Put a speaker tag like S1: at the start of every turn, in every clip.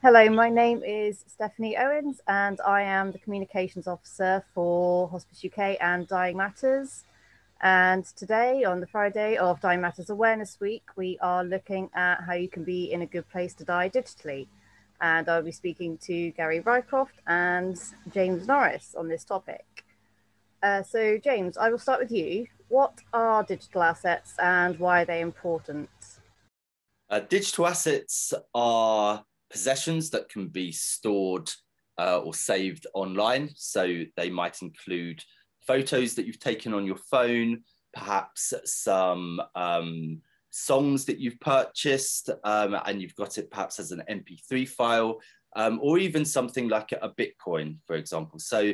S1: Hello, my name is Stephanie Owens and I am the Communications Officer for Hospice UK and Dying Matters. And today, on the Friday of Dying Matters Awareness Week, we are looking at how you can be in a good place to die digitally. And I'll be speaking to Gary Rycroft and James Norris on this topic. So James, I will start with you. What are digital assets and why are they important?
S2: Digital assets are possessions that can be stored or saved online. So they might include photos that you've taken on your phone, perhaps some songs that you've purchased and you've got it perhaps as an MP3 file, or even something like a Bitcoin, for example. So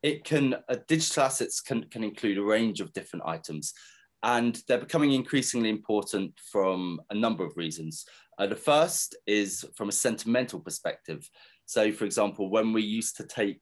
S2: digital assets can include a range of different items. And they're becoming increasingly important from a number of reasons. The first is from a sentimental perspective. So, for example, when we used to take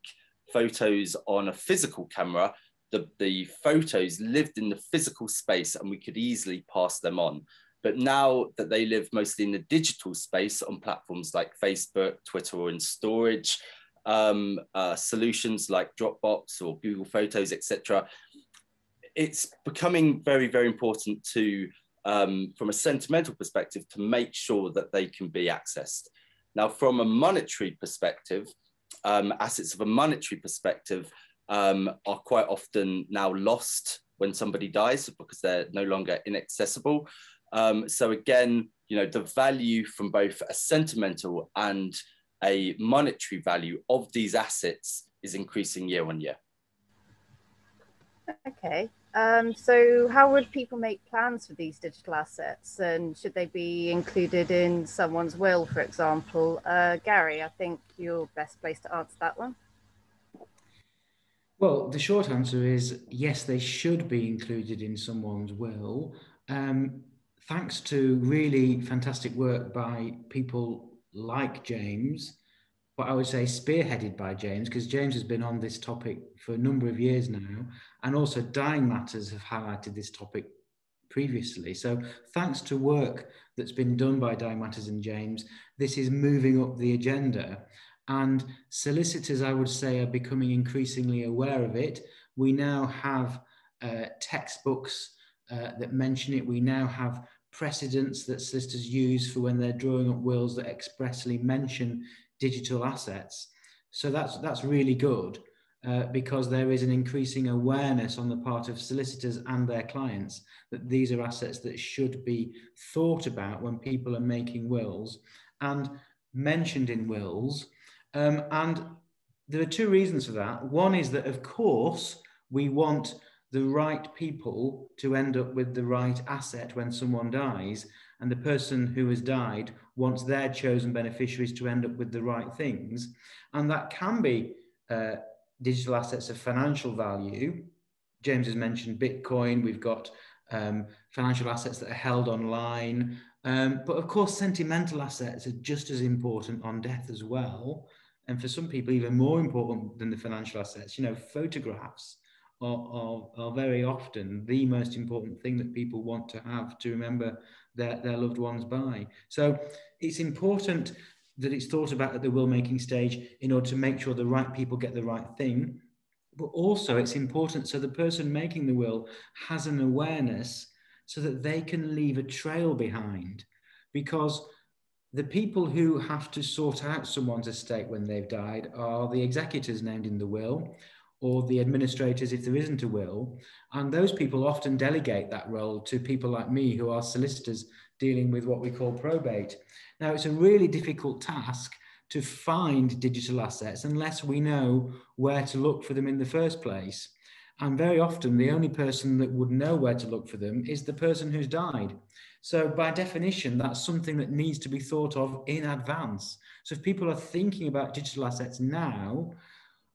S2: photos on a physical camera, the photos lived in the physical space and we could easily pass them on. But now that they live mostly in the digital space on platforms like Facebook, Twitter, or in storage, solutions like Dropbox or Google Photos, etc., it's becoming very, very important to, from a sentimental perspective, to make sure that they can be accessed. Now, from a monetary perspective, assets of a monetary perspective are quite often now lost when somebody dies because they're no longer inaccessible. So again, the value from both a sentimental and a monetary value of these assets is increasing year on year.
S1: Okay. So how would people make plans for these digital assets, and should they be included in someone's will, for example? Gary, I think you're best placed to answer that one.
S3: Well, the short answer is yes, they should be included in someone's will. Thanks to really fantastic work by people like James, but I would say spearheaded by James, because James has been on this topic for a number of years now, and also Dying Matters have highlighted this topic previously. So thanks to work that's been done by Dying Matters and James, this is moving up the agenda. And solicitors, I would say, are becoming increasingly aware of it. We now have textbooks that mention it. We now have precedents that solicitors use for when they're drawing up wills that expressly mention digital assets. So that's really good because there is an increasing awareness on the part of solicitors and their clients that these are assets that should be thought about when people are making wills and mentioned in wills. And there are two reasons for that. One is that, of course, we want the right people to end up with the right asset when someone dies, and the person who has died wants their chosen beneficiaries to end up with the right things. And that can be digital assets of financial value. James has mentioned Bitcoin. We've got financial assets that are held online. But of course, sentimental assets are just as important on death as well. And for some people, even more important than the financial assets. Photographs are very often the most important thing that people want to have to remember their loved ones by. So it's important that it's thought about at the will making stage in order to make sure the right people get the right thing. But also it's important so the person making the will has an awareness so that they can leave a trail behind, because the people who have to sort out someone's estate when they've died are the executors named in the will, or the administrators if there isn't a will. And those people often delegate that role to people like me who are solicitors dealing with what we call probate. Now, it's a really difficult task to find digital assets unless we know where to look for them in the first place. And very often the only person that would know where to look for them is the person who's died. So by definition, that's something that needs to be thought of in advance. So if people are thinking about digital assets now,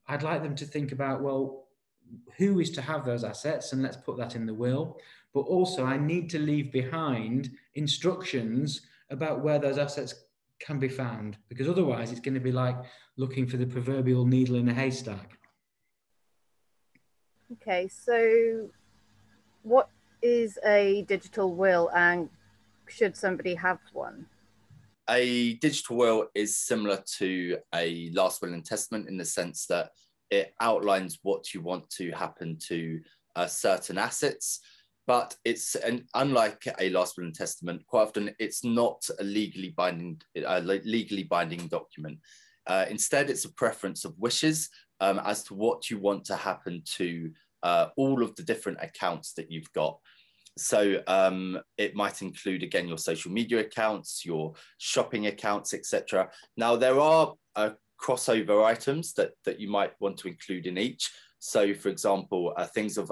S3: I'd like them to think about, well, who is to have those assets? And let's put that in the will. But also I need to leave behind instructions about where those assets can be found, because otherwise it's going to be like looking for the proverbial needle in a haystack.
S1: Okay, so what is a digital will and should somebody have one?
S2: a digital will is similar to a last will and testament in the sense that it outlines what you want to happen to certain assets, but unlike a last will and testament, quite often it's not a legally binding document. Instead, it's a preference of wishes as to what you want to happen to all of the different accounts that you've got. So it might include, again, your social media accounts, your shopping accounts, etc. Now, there are crossover items that you might want to include in each. So, for example, things of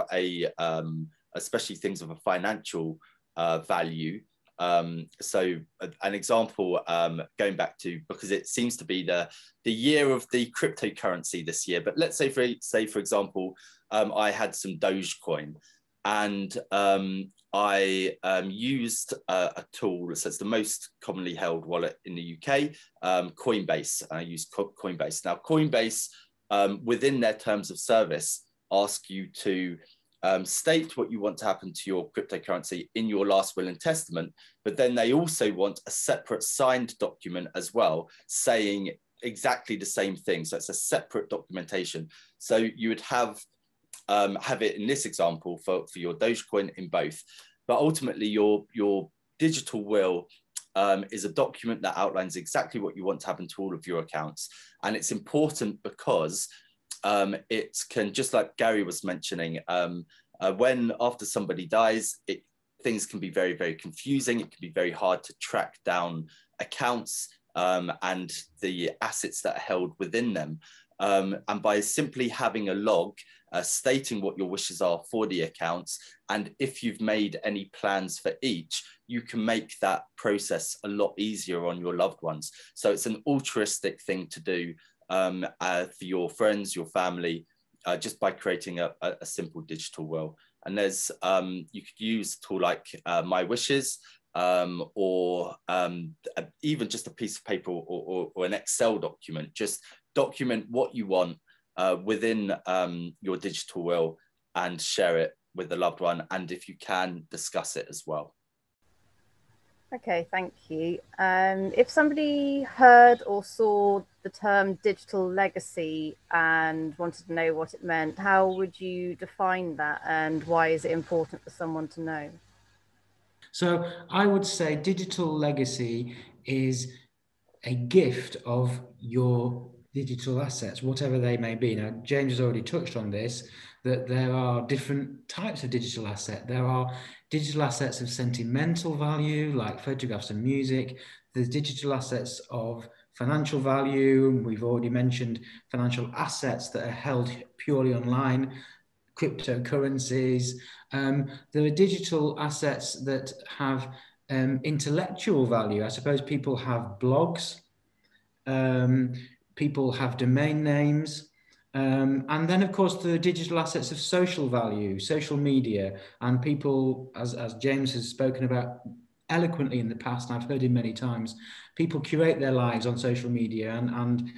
S2: especially things of a financial value. So an example, going back to, because it seems to be the year of the cryptocurrency this year, but let's say for example, I had some Dogecoin, and I used a tool, so it's the most commonly held wallet in the UK, Coinbase. I used Coinbase. Now, Coinbase, within their terms of service, ask you to state what you want to happen to your cryptocurrency in your last will and testament, but then they also want a separate signed document as well, saying exactly the same thing. So it's a separate documentation. So you would have it in this example for your Dogecoin in both, but ultimately your digital will is a document that outlines exactly what you want to happen to all of your accounts. And it's important because it can, just like Gary was mentioning, when after somebody dies, things can be very, very confusing. It can be very hard to track down accounts and the assets that are held within them. And by simply having a log stating what your wishes are for the accounts, and if you've made any plans for each, you can make that process a lot easier on your loved ones. So it's an altruistic thing to do for your friends, your family, just by creating a simple digital will. And there's you could use a tool like My Wishes, or even just a piece of paper or an Excel document. Just document what you want within your digital will and share it with a loved one, and if you can, discuss it as well.
S1: Okay, thank you. If somebody heard or saw the term digital legacy and wanted to know what it meant, how would you define that, and why is it important for someone to know?
S3: So I would say digital legacy is a gift of your digital assets, whatever they may be. Now, James has already touched on this, that there are different types of digital asset. There are digital assets of sentimental value, like photographs and music. There's digital assets of financial value. We've already mentioned financial assets that are held purely online, cryptocurrencies. There are digital assets that have intellectual value. I suppose people have blogs, people have domain names, and then of course the digital assets of social value, social media, and people, as James has spoken about eloquently in the past, and I've heard him many times, people curate their lives on social media, and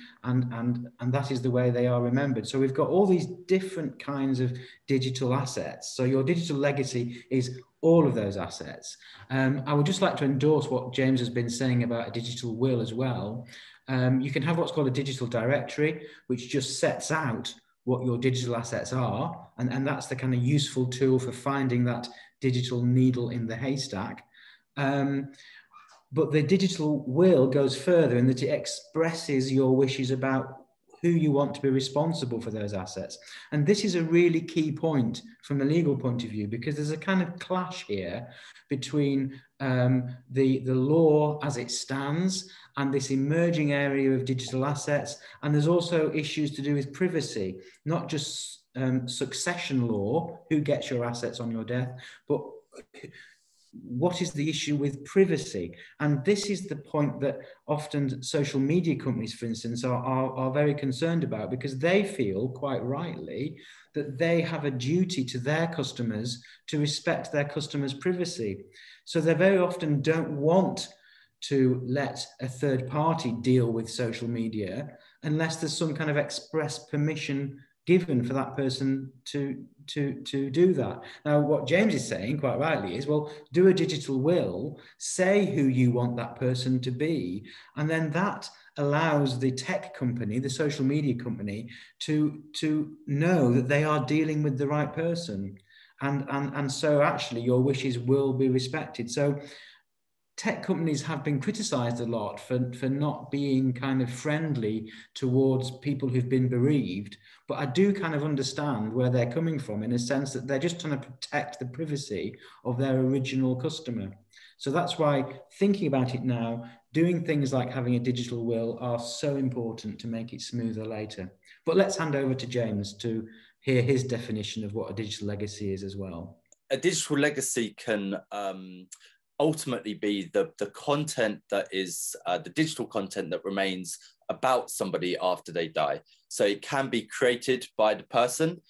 S3: that is the way they are remembered. So we've got all these different kinds of digital assets. So your digital legacy is all of those assets. I would just like to endorse what James has been saying about a digital will as well. You can have what's called a digital directory, which just sets out what your digital assets are, and that's the kind of useful tool for finding that digital needle in the haystack. But the digital will goes further in that it expresses your wishes about who you want to be responsible for those assets. And this is a really key point from a legal point of view, because there's a kind of clash here between the law as it stands and this emerging area of digital assets. And there's also issues to do with privacy, not just succession law, who gets your assets on your death, but what is the issue with privacy? And this is the point that often social media companies, for instance, are very concerned about, because they feel, quite rightly, that they have a duty to their customers to respect their customers' privacy. So they very often don't want to let a third party deal with social media unless there's some kind of express permission given for that person to do that. Now, what James is saying, quite rightly, is, well, do a digital will, say who you want that person to be, and then that allows the tech company, the social media company, to know that they are dealing with the right person. And so actually your wishes will be respected. So tech companies have been criticized a lot for not being kind of friendly towards people who've been bereaved. But I do kind of understand where they're coming from, in a sense that they're just trying to protect the privacy of their original customer. So that's why, thinking about it now, doing things like having a digital will are so important to make it smoother later. But let's hand over to James to hear his definition of what a digital legacy is as well.
S2: A digital legacy can ultimately be the content that is the digital content that remains about somebody after they die. So it can be created by the person.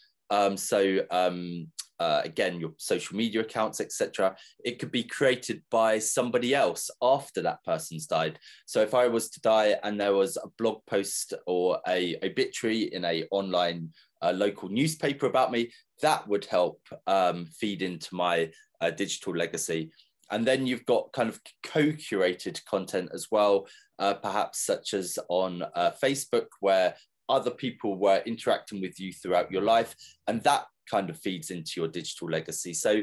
S2: Again, your social media accounts, etc. It could be created by somebody else after that person's died. So if I was to die and there was a blog post or a obituary in a online local newspaper about me, that would help feed into my digital legacy. And then you've got kind of co-curated content as well, perhaps such as on Facebook, where other people were interacting with you throughout your life, and that kind of feeds into your digital legacy. So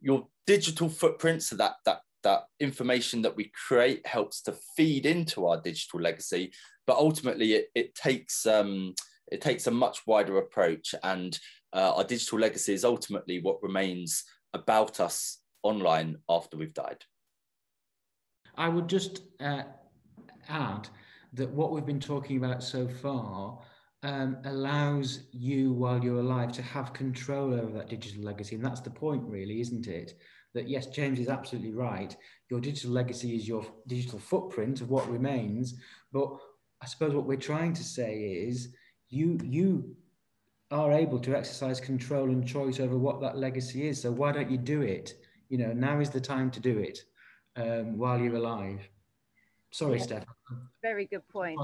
S2: your digital footprint, so that information that we create helps to feed into our digital legacy, but ultimately it takes a much wider approach, and our digital legacy is ultimately what remains about us online after we've died.
S3: I would just add that what we've been talking about so far allows you, while you're alive, to have control over that digital legacy. And that's the point, really, isn't it? That, yes, James is absolutely right. Your digital legacy is your digital footprint of what remains. But I suppose what we're trying to say is you are able to exercise control and choice over what that legacy is. So why don't you do it? You know, now is the time to do it while you're alive. Sorry,
S1: Yeah,
S3: Steph.
S1: very good point.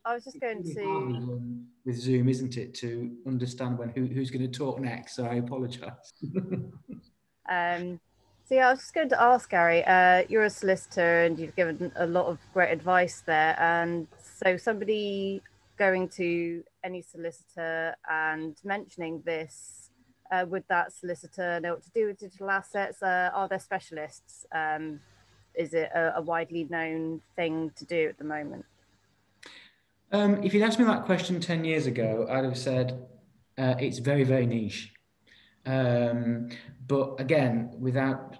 S1: I was just going to...
S3: With Zoom, isn't it, to understand who's going to talk next? So I apologise.
S1: So yeah, I was just going to ask, Gary, you're a solicitor and you've given a lot of great advice there. And so somebody going to any solicitor and mentioning this, would that solicitor know what to do with digital assets? Are there specialists? Is it a widely known thing to do at the moment?
S3: If you'd asked me that question 10 years ago, I'd have said it's very, very niche. But again, without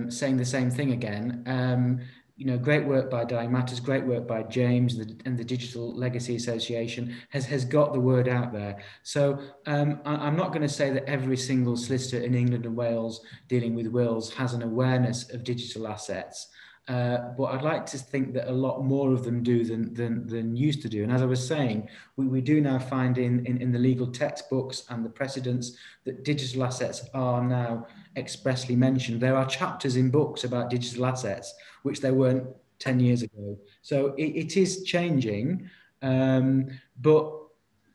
S3: saying the same thing again, you know, great work by Dying Matters, great work by James and the Digital Legacy Association has got the word out there. So I'm not going to say that every single solicitor in England and Wales dealing with wills has an awareness of digital assets. But I'd like to think that a lot more of them do than used to do. And as I was saying, we do now find in the legal textbooks and the precedents that digital assets are now expressly mentioned. There are chapters in books about digital assets, which there weren't 10 years ago. So it is changing, but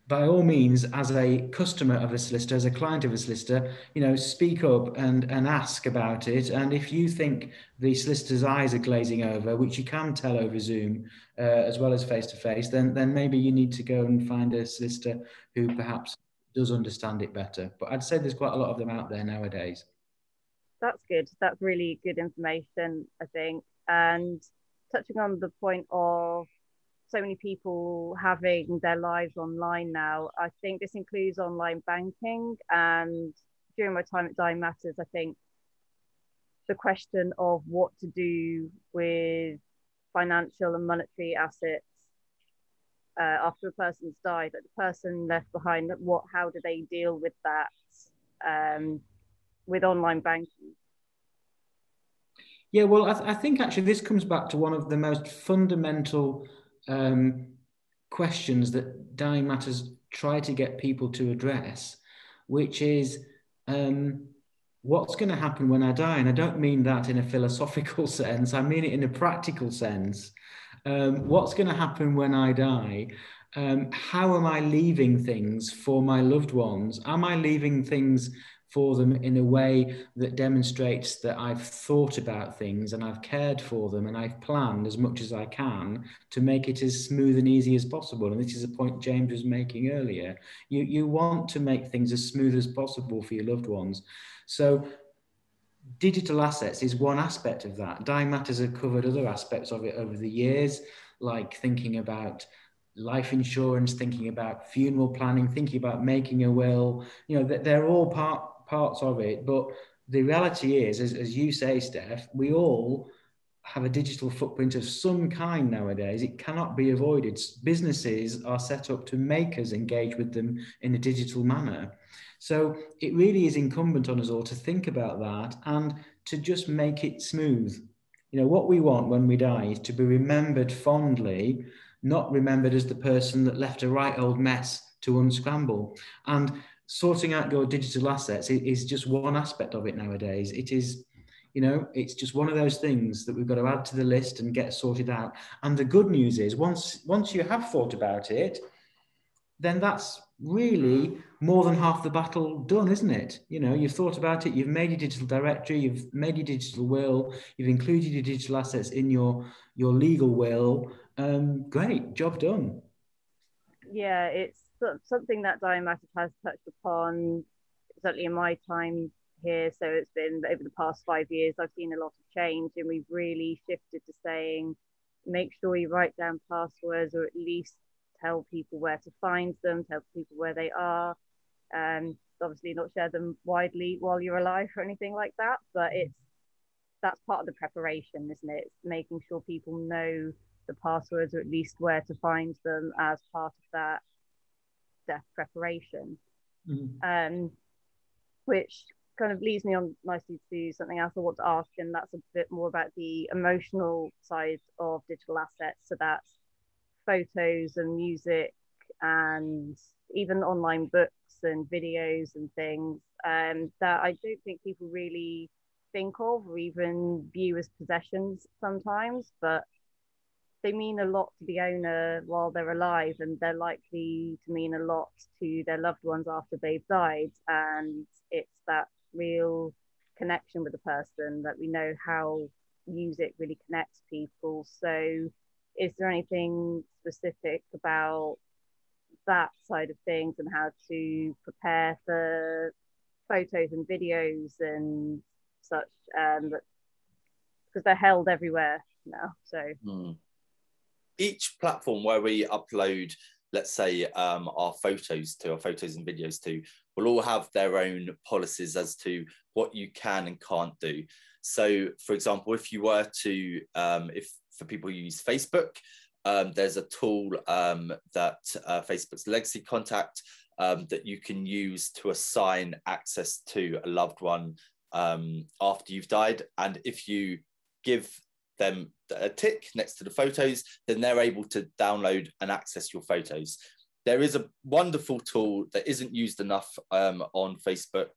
S3: by all means, as a customer of a solicitor, as a client of a solicitor, you know, speak up and ask about it. And if you think the solicitor's eyes are glazing over, which you can tell over Zoom, as well as face-to-face, then maybe you need to go and find a solicitor who perhaps does understand it better. But I'd say there's quite a lot of them out there nowadays.
S1: That's good. That's really good information, I think. And touching on the point of so many people having their lives online now, I think this includes online banking. And during my time at Dying Matters, I think the question of what to do with financial and monetary assets after a person's died, like the person left behind, how do they deal with that with online banking?
S3: Yeah, well, I think actually this comes back to one of the most fundamental questions that Dying Matters try to get people to address, which is what's going to happen when I die? And I don't mean that in a philosophical sense, I mean it in a practical sense. What's going to happen when I die? How am I leaving things for my loved ones? Am I leaving things for them in a way that demonstrates that I've thought about things and I've cared for them and I've planned as much as I can to make it as smooth and easy as possible? And this is a point James was making earlier. You want to make things as smooth as possible for your loved ones. So digital assets is one aspect of that. Dying Matters have covered other aspects of it over the years, like thinking about life insurance, thinking about funeral planning, thinking about making a will. You know, they're all parts of it. But the reality is, as you say, Steph, we all have a digital footprint of some kind nowadays. It cannot be avoided. Businesses are set up to make us engage with them in a digital manner. So it really is incumbent on us all to think about that and to just make it smooth. You know, what we want when we die is to be remembered fondly, not remembered as the person that left a right old mess to unscramble. And sorting out your digital assets is just one aspect of it nowadays. It is, you know, it's just one of those things that we've got to add to the list and get sorted out. And the good news is once you have thought about it, then that's really more than half the battle done, isn't it? You know, you've thought about it, you've made your digital directory, you've made your digital will, you've included your digital assets in your legal will. Great, job done.
S1: Yeah, it's something that Dying Matters has touched upon, certainly in my time here. So it's been over the past 5 years, I've seen a lot of change, and we've really shifted to saying, make sure you write down passwords, or at least tell people where to find them, tell people where they are, and obviously not share them widely while you're alive or anything like that. But that's part of the preparation, isn't it? It's making sure people know the passwords, or at least where to find them, as part of that death preparation. Which kind of leads me on nicely to something else I want to ask, and that's a bit more about the emotional side of digital assets. So that's photos and music and even online books and videos and things that I don't think people really think of or even view as possessions sometimes, but they mean a lot to the owner while they're alive, and they're likely to mean a lot to their loved ones after they've died. And it's that real connection with the person that we know how music really connects people. So is there anything specific about that side of things and how to prepare for photos and videos and such, because they're held everywhere now? So
S2: each platform where we upload, let's say, our photos and videos to, will all have their own policies as to what you can and can't do. So, for example, if you were to, if for people who use Facebook, there's a tool that Facebook's Legacy Contact that you can use to assign access to a loved one after you've died. And if you give them a tick next to the photos, then they're able to download and access your photos. There is a wonderful tool that isn't used enough on Facebook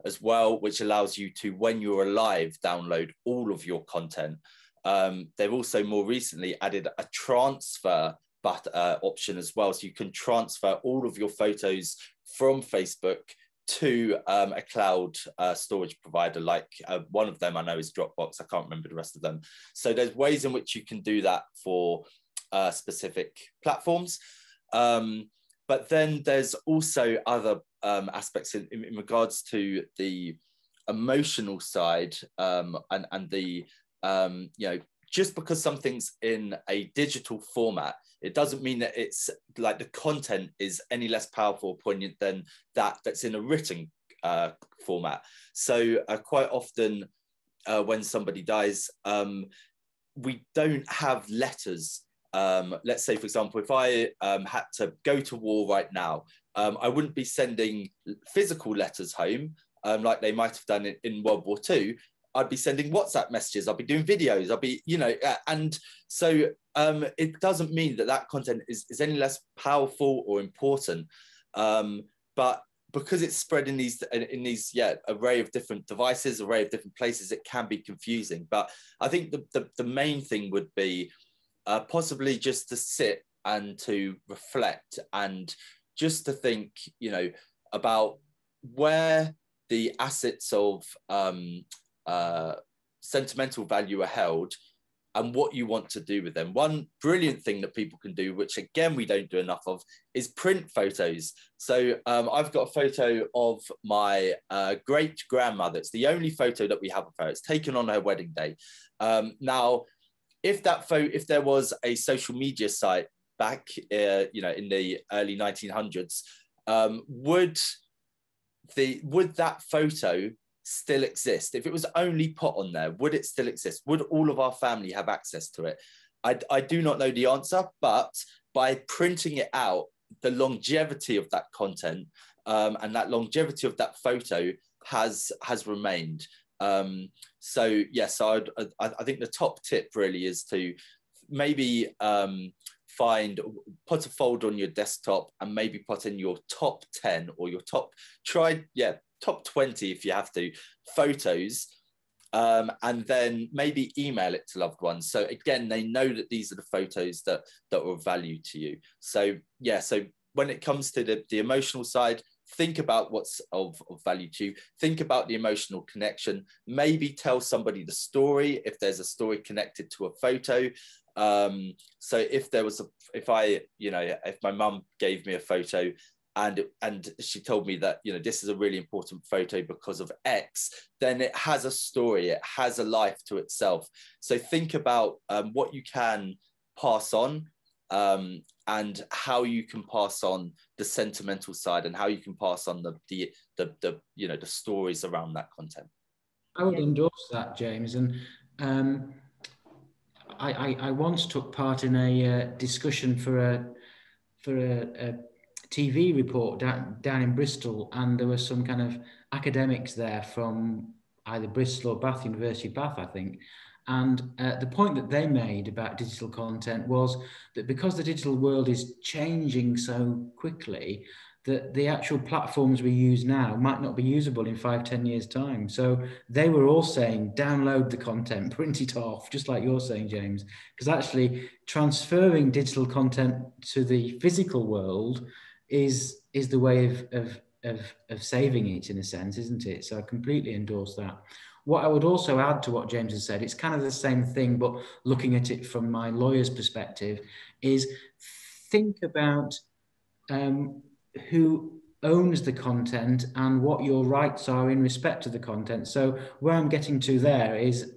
S2: as well, which allows you to, when you're alive, download all of your content. They've also more recently added a transfer option as well, so you can transfer all of your photos from Facebook to a cloud storage provider, like one of them I know is Dropbox. I can't remember the rest of them. So there's ways in which you can do that for specific platforms. But then there's also other aspects in regards to the emotional side and the, you know, just because something's in a digital format, it doesn't mean that it's like the content is any less powerful or poignant than that's in a written format. So quite often when somebody dies, we don't have letters. Let's say, for example, if I had to go to war right now, I wouldn't be sending physical letters home like they might have done in World War II. I'd be sending WhatsApp messages, I'll be doing videos, I'll be, you know, and so it doesn't mean that content is any less powerful or important, but because it's spread in these array of different devices, array of different places, it can be confusing. But I think the main thing would be possibly just to sit and to reflect and just to think, you know, about where the assets of sentimental value are held and what you want to do with them. One brilliant thing that people can do, which again, we don't do enough of, is print photos. So I've got a photo of my great grandmother. It's the only photo that we have of her. It's taken on her wedding day. Now, if there was a social media site back, you know, in the early 1900s, would that photo still exist? If it was only put on there, would it still exist? Would all of our family have access to it? I do not know the answer, but by printing it out, the longevity of that content and that longevity of that photo has remained. So yes, I think the top tip really is to maybe put a folder on your desktop and maybe put in your top 10 or your top 20 if you have to photos, and then maybe email it to loved ones. So again, they know that these are the photos that are of value to you. So yeah, so when it comes to the emotional side, think about what's of value to you. Think about the emotional connection. Maybe tell somebody the story if there's a story connected to a photo. So if my mum gave me a photo and she told me that, you know, this is a really important photo because of X, then it has a story, it has a life to itself. So think about what you can pass on, and how you can pass on the sentimental side and how you can pass on the you know, the stories around that content.
S3: I would endorse that, James. And I once took part in a discussion for a TV report down in Bristol, and there were some kind of academics there from either Bristol or Bath, University of Bath, I think. And the point that they made about digital content was that because the digital world is changing so quickly, that the actual platforms we use now might not be usable in 5-10 years' time. So they were all saying, download the content, print it off, just like you're saying, James, because actually transferring digital content to the physical world is the way of saving it, in a sense, isn't it? So I completely endorse that. What I would also add to what James has said, it's kind of the same thing, but looking at it from my lawyer's perspective, is think about who owns the content and what your rights are in respect to the content. So where I'm getting to there is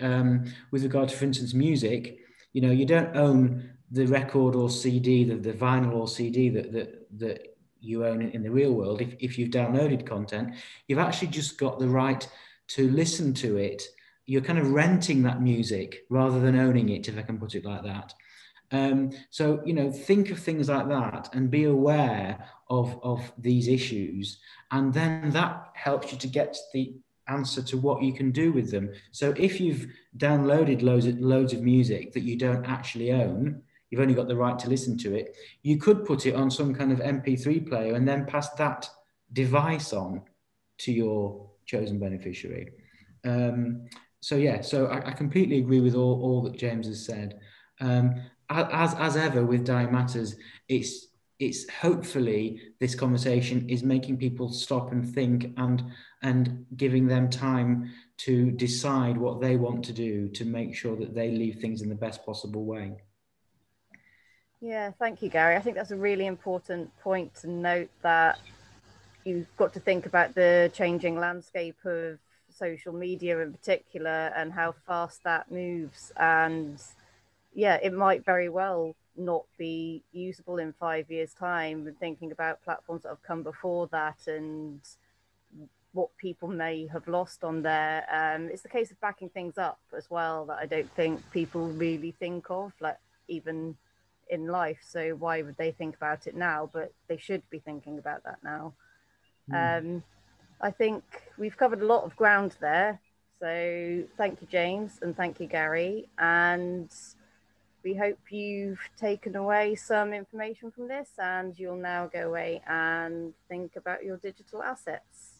S3: with regard to, for instance, music, you know, you don't own the record or CD, the vinyl or CD that you own in the real world. If you've downloaded content, you've actually just got the right to listen to it. You're kind of renting that music rather than owning it, if I can put it like that. So, you know, think of things like that and be aware of these issues. And then that helps you to get the answer to what you can do with them. So if you've downloaded loads of music that you don't actually own, you've only got the right to listen to it, you could put it on some kind of MP3 player and then pass that device on to your chosen beneficiary. So yeah, so I completely agree with all that James has said. As ever with Dying Matters, it's hopefully this conversation is making people stop and think and giving them time to decide what they want to do to make sure that they leave things in the best possible way.
S1: Yeah, thank you, Gary. I think that's a really important point to note, that you've got to think about the changing landscape of social media in particular and how fast that moves. And yeah, it might very well not be usable in 5 years' time, and thinking about platforms that have come before that and what people may have lost on there. It's the case of backing things up as well that I don't think people really think of, like even in life. So why would they think about it now? But they should be thinking about that now. I think we've covered a lot of ground there. So thank you, James, and thank you, Gary. And we hope you've taken away some information from this, and you'll now go away and think about your digital assets.